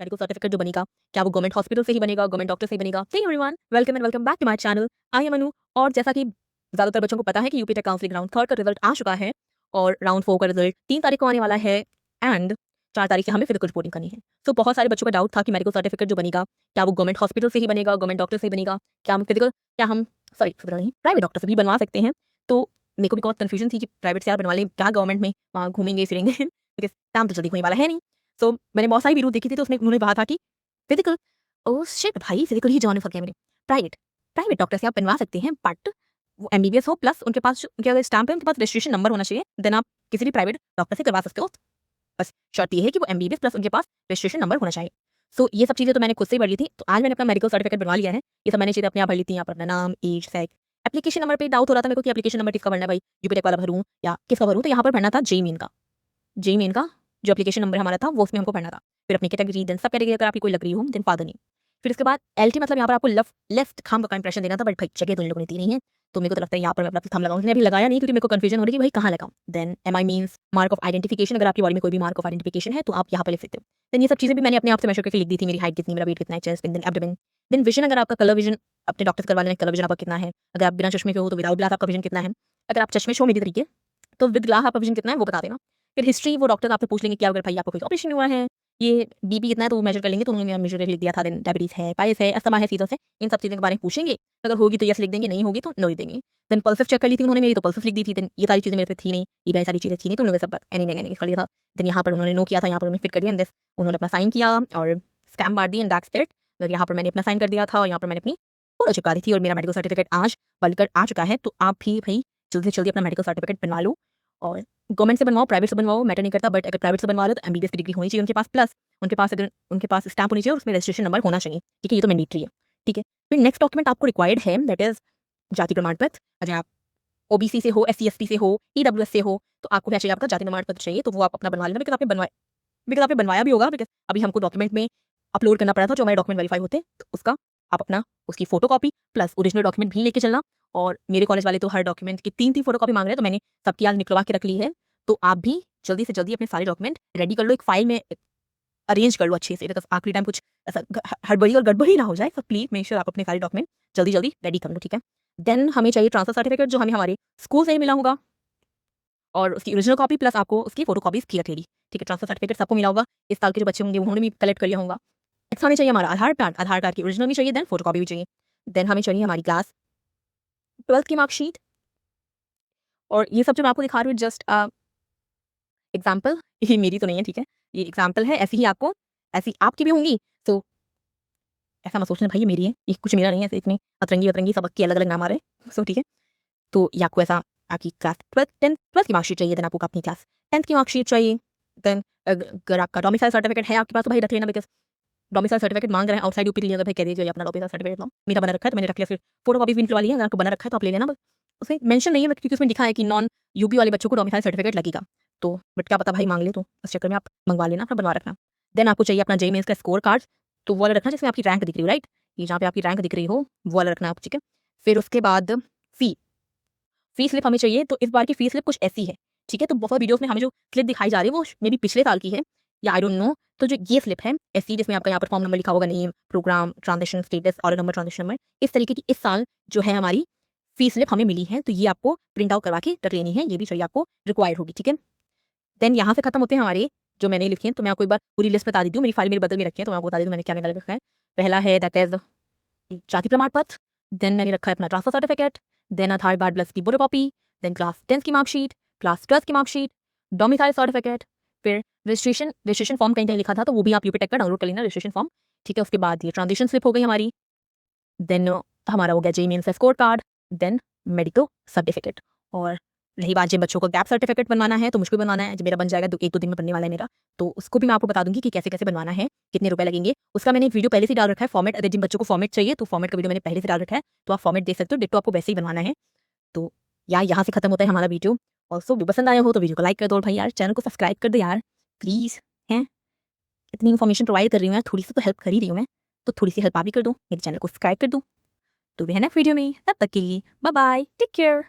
Medical certificate जो बनेगा क्या वो गवर्नमेंट हॉस्पिटल से ही बनेगा, गवर्नमेंट डॉक्टर से ही बनेगा। Hey everyone, welcome and welcome back to my channel. I am Anu. और जैसा कि ज़्यादातर बच्चों को पता है कि यूपी टेक काउंसलिंग राउंड 3 का रिजल्ट आ चुका है और राउंड 4 का रिजल्ट 3 तारीख को आने वाला है एंड 4 तारीख से हमें फिजिकल रिपोर्टिंग करनी है। तो बहुत सारे बच्चों का डाउट था कि मेडिकल सर्टिफिकेट जो बनेगा क्या वो गवर्नमेंट हॉस्पिटल से ही बनेगा, गवर्नमेंट डॉक्टर से ही बनेगा, क्या हम प्राइवेट डॉक्टर से भी बनवा सकते हैं। तो मेरे को भी बहुत कन्फ्यूजन थी कि प्राइवेट से यार बनवा लें क्या, गवर्नमेंट में वहाँ घूमेंगे फिरेंगे बिकॉज काम तो जल्दी होने वाला है नहीं। सो मैंने बहुत सारी वीडियो देखी थी तो उसमें उन्होंने कहा था कि फिजिकल, ओह शिट भाई, फिजिकल ही जाने फक गया मेरे। प्राइवेट प्राइवेट डॉक्टर से आप बनवा सकते हैं बट वो एमबीबीएस हो प्लस उनके पास उनके अगर स्टैम्प है, उनके पास रजिस्ट्रेशन नंबर होना चाहिए, देन आप किसी भी प्राइवेट डॉक्टर से करवा सकते हो। बस शर्त ये है कि वो एमबीबीएस प्लस उनके पास रजिस्ट्रेशन नंबर होना चाहिए। सो ये सब चीज़ें तो मैंने खुद से ही भर ली थी। तो आज मैंने अपना मेडिकल सर्टिफिकेट बनवा लिया है। ये सब मैंने चीज़ें अपने आप भर ली थी। यहाँ पर अपना नाम, एज, सेक्स, एप्लीकेशन नंबर पे डाउट हो रहा था मेरे को कि एप्लीकेशन नंबर किसका भरना है भाई, यूपीटेक वाला भरूँ या किसका भरूँ। तो यहाँ पर भरना था जेईमेन का। जेईमेन का जो एप्लीकेशन नंबर हमारा था वो उसमें हमको भरना था। फिर अपनी कैटेगरी, देन सब कैटेगरी अगर आपकी कोई लग रही हो, देन फादर नेम। फिर उसके बाद एलटी मतलब यहाँ पर आपको लेफ्ट थंब का इंप्रेशन देना था, बट भाई जगह तो इन लोगों ने दी नहीं है। तो मेरे को तो लगता है यहाँ पर मैं अपना थंब लगाऊं। उसने अभी लगाया नहीं क्योंकि मेरे को कंफ्यूजन हो रही है कि भाई कहाँ लगाऊं। Then MI means mark of identification, अगर आपकी बॉडी में कोई भी मार्क ऑफ आइडेंटिफिकेशन है तो आप यहाँ पर लिख सकते हो। देन ये सब चीज़ें भी मैंने अपने आप से मेजर करके लिख दी थी। मेरी हाइट कितनी, मेरा वेट कितना है, chest, then abdomen, then vision, अगर आपका कलर विजन अपने डॉक्टर करवा लेना, कलर विजन आपका कितना है। अगर आप बिना चश्मे के हो तो विदाउट ग्लास आपका विजन कितना है। अगर आप चश्मे हो मेरी तरीके तो विद ग्लास आपका विजन कितना है वो बता देना। फिर हिस्ट्री वो डॉक्टर आपसे पूछ लेंगे कि अगर भाई आपको कोई ऑपरेशन हुआ है, ये बीपी कितना है तो वो मेजर कर लेंगे। तो उन्होंने मेजर लिख दिया था। देन डायबिटीज है, पाइल्स है, अस्थमा है, सीजर्स है, इन सब चीज़ों के बारे में पूछेंगे। अगर होगी तो यस लिख देंगे, नहीं होगी तो नो लिख देंगे। देन पल्सेस चेक कर ली थी उन्होंने मेरी, तो पल्सेस लिख दी थी। देन ये सारी चीज़ें मेरे पे थी नहीं, ये बहुत सारी चीज़ें थी नहीं, तो उन्होंने सब एनी कर लिया था। देन यहाँ पर उन्होंने नो किया था, यहाँ पर उन्होंने फिट कर दिया। उन्होंने अपना साइन किया और स्टैम्प मार दी एंड दैट्स इट। तो यहाँ पर मैंने अपना साइन कर दिया था और यहाँ पर मैंने अपनी फोटो चिपका दी थी और मेरा मेडिकल सर्टिफिकेट आज बनकर आ चुका है। तो आप भी भाई जल्दी से जल्दी अपना मेडिकल सर्टिफिकेट बनवा लो और गवर्नमेंट से बनवाओ, प्राइवेट से बनवाओ, मैटर नहीं करता। बट अगर प्राइवेट से बनवा लो तो एमबीबीएस की डिग्री होनी चाहिए उनके पास, प्लस उनके पास अगर उनके पास स्टैम्प होनी चाहिए और उसमें रजिस्ट्रेशन नंबर होना चाहिए। ठीक है, ये तो मैंडेटरी है। ठीक है, फिर नेक्स्ट डॉक्यूमेंट आपको रिक्वायर्ड है, दैट इज जाति प्रमाण पत्र। अगर आप ओबीसी से हो, एससी एसटी से हो, ईडब्ल्यूएस से हो तो आपको क्या चाहिए, आपका जाति प्रमाण पत्र चाहिए। तो वो आप अपना बनवा लेना, बिकॉज आपने बनवाया भी होगा। बिकॉज अभी हमको डॉक्यूमेंट में अपलोड करना पड़ा था जो हमारे डॉक्यूमेंट वेरीफाई होते, तो उसका आप अपना उसकी photo copy plus original document भी लेके चलना। और मेरे कॉलेज वाले तो हर डॉक्यूमेंट की 3 फोटो कॉपी मांग रहे हैं, तो मैंने सबकी आज निकलवा के रख ली है। तो आप भी जल्दी से जल्दी अपने सारे डॉक्यूमेंट रेडी कर लो, एक फाइल में अरेंज कर लो अच्छे से, तो आखिरी टाइम कुछ ऐसा हड़बड़ी और गड़बड़ी ना हो जाए। तो प्लीज मेक श्योर आप अपने सारे डॉक्यूमेंट जल्दी जल्दी रेडी कर लो। ठीक है, देन हमें चाहिए ट्रांसफर सर्टिफिकेट जो हमें हमारे स्कूल से ही मिला होगा और उसकी ओरिजिनल कॉपी प्लस आपको उसकी फोटो कॉपीज की रखेगी। ठीक है, ट्रांसफर सर्टिफिकेट सबको मिला होगा। इस साल के जो बच्चे होंगे उन्होंने भी कलेक्ट कर लिया होगा। नेक्स्ट हमें चाहिए हमारा आधार कार्ड, आधार कार्ड की ओरिजिनल भी चाहिए, देन फोटो कॉपी भी चाहिए। देन हमें चाहिए हमारी क्लास 12th की मार्कशीट। और ये सब जो मैं आपको दिखा रही हूँ जस्ट एग्जाम्पल, ये मेरी तो नहीं है, ठीक है, ये एग्जाम्पल है। ऐसी ही आपको, ऐसी आपकी भी होंगी। तो ऐसा मत सोचना भाई ये मेरी है, ये कुछ मेरा नहीं है। ऐसे इतनी अतरंगी अतरंगी सबके अलग अलग नाम आ रहे हैं। सो ठीक है, तो ये आपको ऐसा आपकी क्लास 12th की मार्कशीट चाहिए, देन आपको अपनी क्लास 10th की मार्कशीट चाहिए। देन अगर आपका डोमिसाइल सर्टिफिकेट है आपके पास तो भाई रख लेना, बिकॉज डोमिसाइल सर्टिफिकेट मांग रहे हैं आउटसाइड यूपी के लिए। अगर भाई कह दीजिए अपना डोमिसाइल सर्टिफिकेट लो, मेरा बना रखा है तो मैंने रख लिया। फिर फोटो कॉपी भी निकलवा ली है, अगर आपको बना रखा है तो आप ले लेना। बस उसमें मेंशन नहीं है क्योंकि उसमें लिखा है कि नॉन यूपी वाले बच्चों को डोमिसाइल सर्टिफिकेट लगेगा। तो बट क्या पता भाई मांग ले, तो उस चक्कर में आप मंगवा लेना, अपना बनवा रखना। देन आपको चाहिए अपना जेईई मेंस का स्कोर कार्ड, तो वो वाला रखना जिसमें आपकी रैंक दिख रही हो, राइट, ये जहाँ पे आपकी रैंक दिख रही हो वो वाला रखना आप। ठीक है, फिर उसके बाद फी स्लिप हमें चाहिए। तो इस बार की फी स्लिप कुछ ऐसी है, ठीक है। तो बहुत वीडियोस में हमें जो स्लिप दिखाई जा रही है वो मे बी पिछले साल की है या आई डोंट नो। तो जो ये स्लिप है ऐसी, जिसमें आपका यहाँ पर फॉर्म नंबर लिखा होगा, name, program, transaction status, order number, transaction number, इस तरीके की इस साल जो है हमारी फी स्लिप हमें मिली है। तो ये आपको प्रिंट आउट करवा के रख लेनी है, ये भी चाहिए आपको, रिक्वायर्ड होगी। ठीक है, देन यहाँ से खत्म होते हैं हमारे जो मैंने लिखे हैं। तो मैं आपको एक बार पूरी लिस्ट बता देती हूँ, मेरी फाइल मेरे बदल में रखी है तो मैं आपको बता देती हूँ मैंने क्या निकाल रखा है। पहला है दैट इज जाति प्रमाण पत्र, देन मैंने रखा है अपना transfer certificate, then Aadhaar card plus की photo copy, then class 10th की मार्कशीट, क्लास 12th की मार्कशीट, डोमिसाइल सर्टिफिकेट, फिर रजिस्ट्रेशन फॉर्म कहीं कहीं लिखा था तो वो भी आप यूपीटेक का डाउनलोड कर लेना, रजिस्ट्रेशन फॉर्म। ठीक है, उसके बाद ये ट्रांजिशन स्लिप हो गई हमारी, देन हमारा हो गया जेईई मेंस का score card, then medical certificate. और रही बात जिन बच्चों को गैप सर्टिफिकेट बनवाना है तो मुझको भी बनवाना है, जब मेरा बन जाएगा 1-2 दिन में बनने वाला है मेरा, तो उसको भी मैं आपको बता दूंगी कि कैसे कैसे बनवाना है, कितने रुपए लगेंगे। उसका मैंने एक वीडियो पहले से डाल रखा है, फॉर्मेट। अगर जिन बच्चों को फॉर्मेट चाहिए तो फॉर्मेट का वीडियो मैंने पहले से डाल रखा है, तो आप फॉर्मेट देख सकते हो, डिट्टो आपको वैसे ही बनवाना है। तो यार यहाँ से खत्म होता है हमारा वीडियो। ऑल्सो पसंद आया हो तो वीडियो को लाइक कर दो भाई, यार चैनल को सब्सक्राइब कर दो यार प्लीज़। हैं, इतनी इन्फॉर्मेशन प्रोवाइड कर रही हूँ यार, थोड़ी सी तो हेल्प कर ही रही हूँ मैं, तो थोड़ी सी हेल्प आप भी कर दो, मेरे चैनल को सब्सक्राइब कर दो। तो भी है नेक्स्ट वीडियो में, तब तक के लिए बाय बाय, टेक केयर।